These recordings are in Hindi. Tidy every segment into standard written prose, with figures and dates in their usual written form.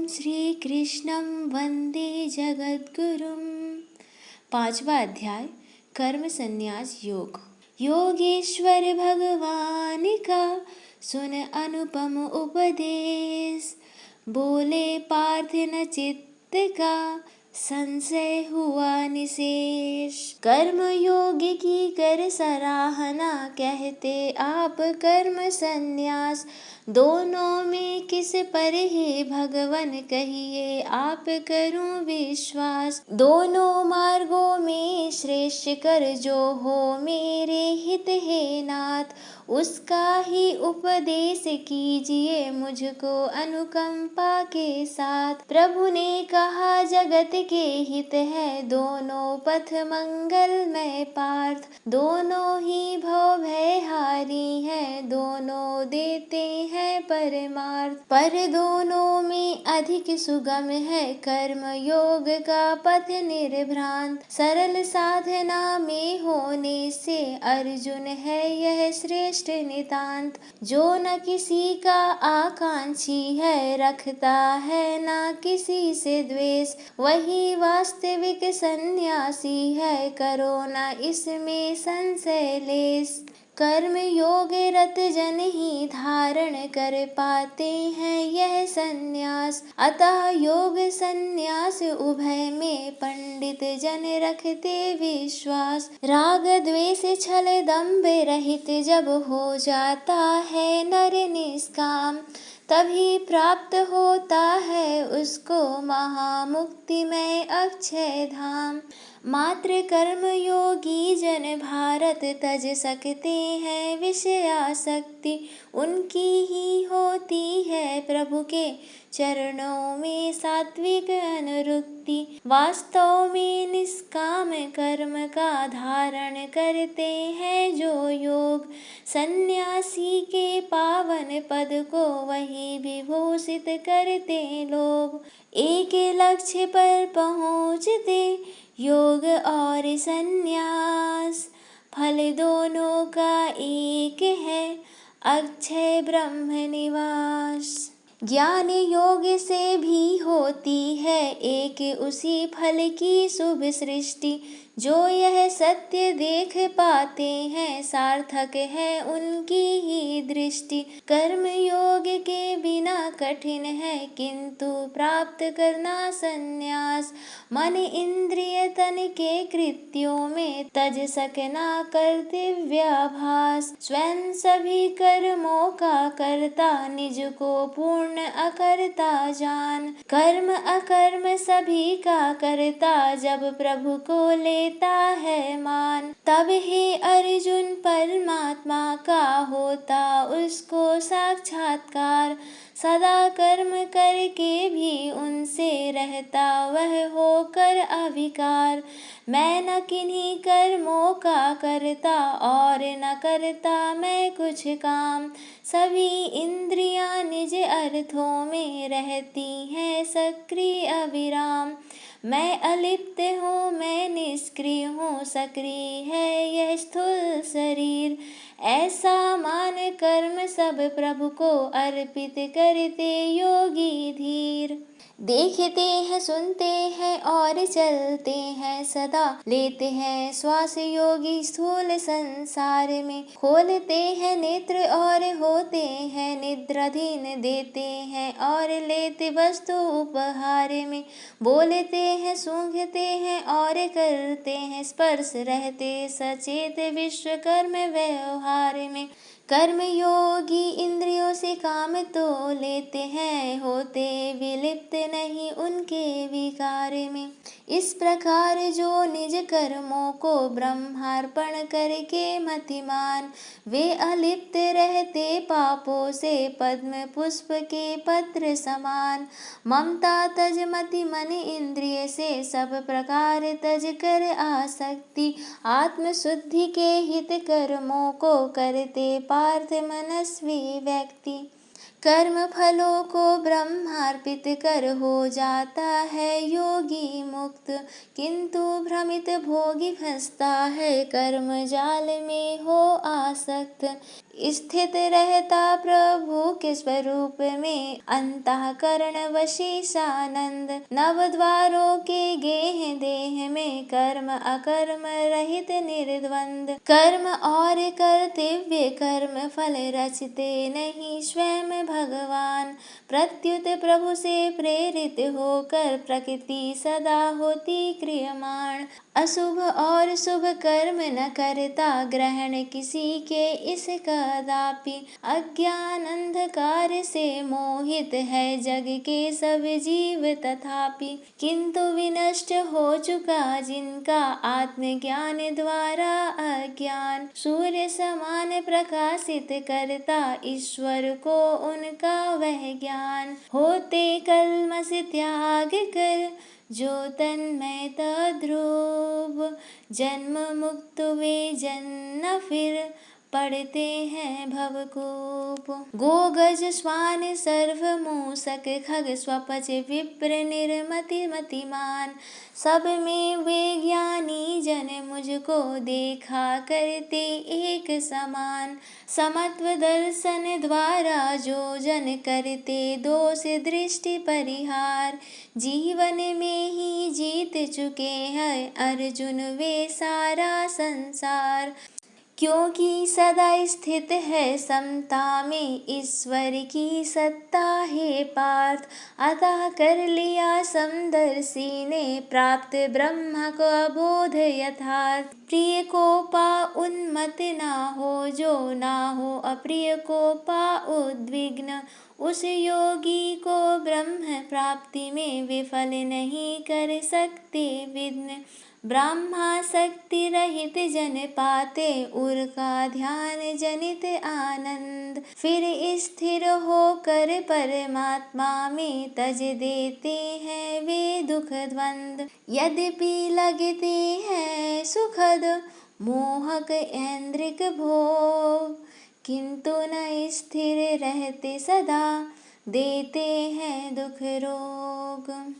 श्रीकृष्णं वन्दे जगद्गुरुं। 5वां अध्याय कर्म संन्यास योग। योगेश्वर भगवान का सुन अनुपम उपदेश, बोले पार्थ न चित्त का संशय हुआ निशेष। कर्म योग की कर सराहना, कहते आप कर्म संन्यास। दोनों में किस पर है भगवन, कहिए आप करूं विश्वास। दोनों मार्गों में श्रेष्ठ कर जो हो मेरे हित है नाथ, उसका ही उपदेश कीजिए मुझको अनुकंपा के साथ। प्रभु ने कहा जगत के हित है दोनों पथ मंगलमय पार्थ। दोनों ही भव भयहारी है, दोनों देते हैं परमार्थ। पर दोनों में अधिक सुगम है कर्म योग का पथ निर्भ्रांत। सरल साधना में होने से अर्जुन है यह श्रेष्ठ नितांत। जो न किसी का आकांक्षी है, रखता है न किसी से द्वेष, वही वास्तविक सन्यासी है, करो न इसमें संशय लेस। कर्म योग रत जन ही धारण कर पाते हैं यह संन्यास। अतः योग संन्यास उभय में पंडित जन रखते विश्वास। राग द्वेष छल दंभ रहित जब हो जाता है नर निष्काम, तभी प्राप्त होता है उसको महामुक्ति में अक्षय धाम। मात्र कर्म योगी जन भारत तज सकते हैं विषयासक्ति, उनकी ही होती है प्रभु के चरणों में सात्विक अनुरुक्ति। वास्तव में निष्काम कर्म का धारण करते हैं जो योग, सन्यासी के पावन पद को वही विभूषित करते लोग। एक लक्ष्य पर पहुँचते योग और सन्यास, फल दोनों का एक है अक्षय ब्रह्म निवास। ज्ञान योग से भी होती है एक उसी फल की शुभ सृष्टि। जो यह सत्य देख पाते हैं सार्थक है उनकी ही दृष्टि। कर्म योग के बिना कठिन है किंतु प्राप्त करना संन्यास। मन इंद्रिय तन के कृत्यों में तज सकना कर्तव्याभास। स्वयं सभी कर्मों का कर्ता निज को पूर्ण अकर्ता जान। कर्म अकर्म सभी का कर्ता जब प्रभु को लेता है मान। तब हे अर्जुन परमात्मा का होता उसको साक्षात्कार। सदा कर्म करके भी उनसे रहता वह होकर अविकार। मैं न किन्हीं कर्मों का करता और न करता मैं कुछ काम। सभी इंद्रियां निज अर्थों में रहती हैं सक्रिय अविराम। मैं अलिप्त हूँ मैं निष्क्रिय हूँ, सक्रिय है यह स्थूल शरीर। ऐसा मान कर्म सब प्रभु को अर्पित करते योगी धीर। देखते हैं सुनते हैं और चलते हैं सदा, लेते हैं श्वास योगी स्थूल संसार में। खोलते हैं नेत्र और होते हैं निद्राधीन, देते हैं और लेते वस्तु उपहार में। बोलते हैं सूंघते हैं और करते हैं स्पर्श, रहते सचेत विश्व कर्म व्यवहार में। कर्म योगी इंद्रियों से काम तो लेते हैं, होते विलिप्त नहीं उनके विकार में। इस प्रकार जो निज कर्मों को ब्रह्मार्पण करके मतिमान, वे अलिप्त रहते पापों से पद्म पुष्प के पत्र समान। ममता तज मति मन इंद्रिय से सब प्रकार तज कर आसक्ति। आत्मशुद्धि के हित कर्मों को करते पार्थ मनस्वी व्यक्ति। कर्म फलों को ब्रह्मार्पित कर हो जाता है योगी मुक्त, किंतु भ्रमित भोगी फंसता है कर्म जाल में हो आसक्त। स्थित रहता प्रभु के स्वरूप में, अंतःकरण वशीषानंद। नव द्वारों के गेह देह में, कर्म अकर्म रहित निर्द्वंद। कर्म और कर्तव्य कर्म फल रचते नहीं स्वयं भगवान। प्रत्युत प्रभु से प्रेरित होकर प्रकृति सदा होती क्रियमाण। अशुभ और शुभ कर्म न करता ग्रहण किसी के इस कदापि। अज्ञान अंधकार से मोहित है जग के सब जीव तथापि। किंतु विनष्ट हो चुका जिनका आत्मज्ञान द्वारा अज्ञान। सूर्य समान प्रकाशित करता ईश्वर को उनका वह ज्ञान। होते कल्मष त्याग कर जो तन्मय तद्रूप, जन्म मुक्त वे जन न फिर पढ़ते हैं भवकूप। गो गज श्वान सर्व मूषक खग स्वपच विप्र निर्मति मतिमान। सब में वे ज्ञानी जन मुझको देखा करते एक समान। समत्व दर्शन द्वारा जो जन करते दोष दृष्टि परिहार। जीवन में ही जीत चुके हैं अर्जुन वे सारा संसार। क्योंकि सदा स्थित है समता में ईश्वर की सत्ता है पार्थ। अतः कर लिया समदर्शी ने प्राप्त ब्रह्म को अबोध यथार्थ। प्रिय को पा उन्मत्त ना हो जो ना हो अप्रिय को पा उद्विग्न। उस योगी को ब्रह्म प्राप्ति में विफल नहीं कर सकते विघ्न। ब्रह्मासक्ति रहित जन पाते उर का ध्यान जनित आनंद। फिर स्थिर होकर परमात्मा में तज देते हैं वे दुख द्वंद। यद्यपि लगते हैं सुखद मोहक ऐन्द्रिक भोग, किंतु न स्थिर रहते सदा देते हैं दुख रोग।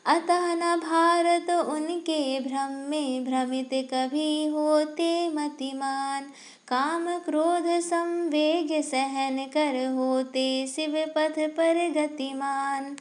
अतः न भारत उनके भ्रम में भ्रमित कभी होते मतिमान। काम क्रोध संवेग सहन कर होते शिव पथ पर गतिमान।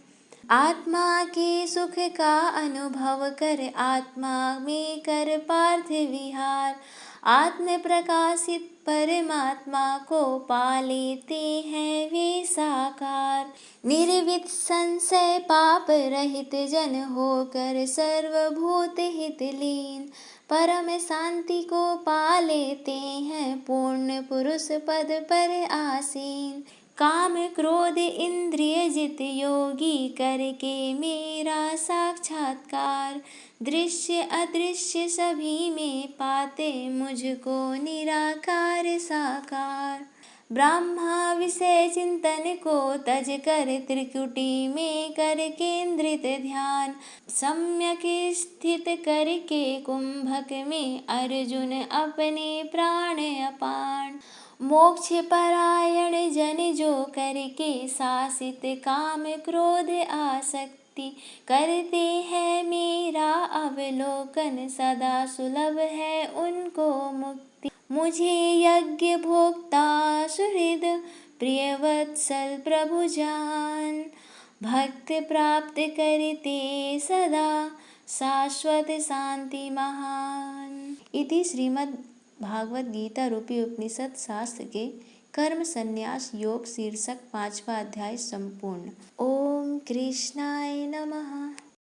आत्मा के सुख का अनुभव कर आत्मा में कर पार्थ विहार। आत्म प्रकाशित परमात्मा को पा लेते हैं वे साकार। निर्वित संशय पाप रहित जन होकर सर्वभूत हित लीन। परम शांति को पा लेते हैं पूर्ण पुरुष पद पर आसीन। काम क्रोध इंद्रिय जित योगी करके मेरा साक्षात्कार। दृश्य अदृश्य सभी में पाते मुझको निराकार साकार। ब्रह्मा विषय चिंतन को तज कर त्रिकुटी में कर केंद्रित ध्यान। सम्यक स्थित करके कुंभक में अर्जुन अपने प्राण अपान। मोक्ष परायण जन जो करके शासित काम क्रोध आसक्ति। करते हैं मेरा अवलोकन सदा सुलभ है उनको मुक्ति। मुझे यज्ञ भोक्ता सुहृद प्रिय वत्सल प्रभु जान। भक्त प्राप्त करते सदा शाश्वत शांति महान। इति श्रीमद् भागवत गीता रूपी उपनिषद शास्त्र के कर्म संन्यास योग शीर्षक 5वां अध्याय संपूर्ण। ओम कृष्णाय नमः।